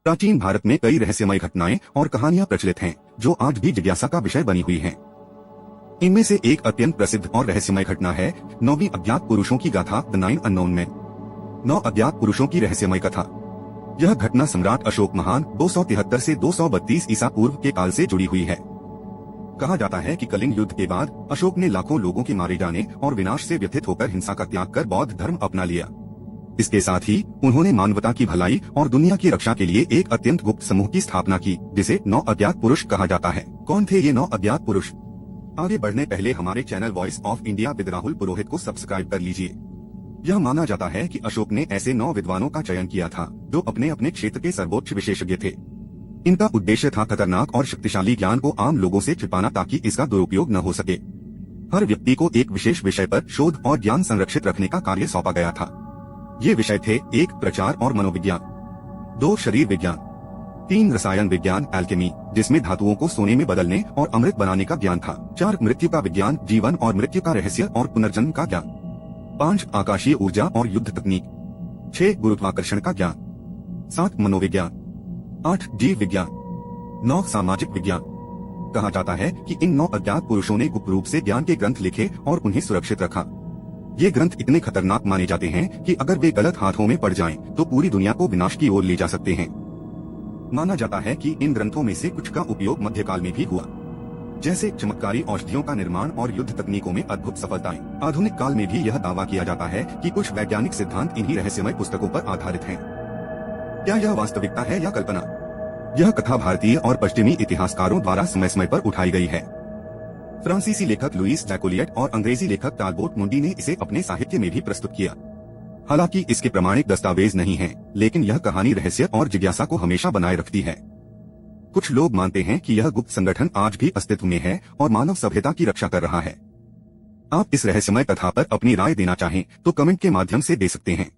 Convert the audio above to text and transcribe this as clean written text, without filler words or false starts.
प्राचीन भारत में कई रहस्यमय घटनाएं और कहानियां प्रचलित हैं, जो आज भी जिज्ञासा का विषय बनी हुई हैं। इनमें से एक अत्यंत प्रसिद्ध और रहस्यमय घटना है 9वीं अज्ञात पुरुषों की गाथा द 9 अननोन मैन। 9 अज्ञात पुरुषों की रहस्यमय कथा। यह घटना सम्राट अशोक महान 273 से 232 ईसा पूर्व के काल से जुड़ी हुई है। कहा जाता है कि कलिंग युद्ध के बाद अशोक ने लाखों लोगों के मारे जाने और विनाश से व्यथित होकर हिंसा का त्याग कर बौद्ध धर्म अपना लिया। इसके साथ ही उन्होंने मानवता की भलाई और दुनिया की रक्षा के लिए एक अत्यंत गुप्त समूह की स्थापना की, जिसे 9 अज्ञात पुरुष कहा जाता है। कौन थे ये 9 अज्ञात पुरुष? आगे बढ़ने पहले हमारे channel voice of India with Rahul Purohit को सब्सक्राइब कर लीजिए। यह माना जाता है कि अशोक ने ऐसे 9 विद्वानों का चयन किया था, जो अपने अपने क्षेत्र के सर्वोच्च विशेषज्ञ थे। इनका उद्देश्य था खतरनाक और शक्तिशाली ज्ञान को आम लोगों से छिपाना, ताकि इसका दुरुपयोग न हो सके। हर व्यक्ति को एक विशेष विषय पर शोध और ज्ञान संरक्षित रखने का कार्य सौंपा गया था। ये विषय थे: 1 प्रचार और मनोविज्ञान, 2 शरीर विज्ञान, 3 रसायन विज्ञान एल्केमी, जिसमें धातुओं को सोने में बदलने और अमृत बनाने का ज्ञान था, 4 मृत्यु का विज्ञान, जीवन और मृत्यु का रहस्य और पुनर्जन्म का ज्ञान, 5 आकाशीय ऊर्जा और युद्ध तकनीक, 6 गुरुत्वाकर्षण का ज्ञान, 7 मनोविज्ञान, 8 जीव विज्ञान, 9 सामाजिक विज्ञान। कहा जाता है कि इन 9 अज्ञात पुरुषों ने गुप्त रूप से ज्ञान के ग्रंथ लिखे और उन्हें सुरक्षित रखा। ये ग्रंथ इतने खतरनाक माने जाते हैं कि अगर वे गलत हाथों में पड़ जाएं, तो पूरी दुनिया को विनाश की ओर ले जा सकते हैं। माना जाता है कि इन ग्रंथों में से कुछ का उपयोग मध्यकाल में भी हुआ, जैसे चमत्कारी औषधियों का निर्माण और युद्ध तकनीकों में अद्भुत सफलताएं। आधुनिक काल में भी यह दावा किया जाता है कि कुछ वैज्ञानिक सिद्धांत इन्हीं रहस्यमय पुस्तकों पर आधारित हैं। क्या यह वास्तविकता है या कल्पना? यह कथा भारतीय और पश्चिमी इतिहासकारों द्वारा समय समय पर उठाई गई है। फ्रांसीसी लेखक लुईस जैकोलिएट और अंग्रेजी लेखक टालबोट मुंडी ने इसे अपने साहित्य में भी प्रस्तुत किया। हालांकि इसके प्रमाणिक दस्तावेज नहीं हैं, लेकिन यह कहानी रहस्य और जिज्ञासा को हमेशा बनाए रखती है। कुछ लोग मानते हैं कि यह गुप्त संगठन आज भी अस्तित्व में है और मानव सभ्यता की रक्षा कर रहा है। आप इस रहस्यमय कथा पर अपनी राय देना चाहें तो कमेंट के माध्यम से दे सकते हैं।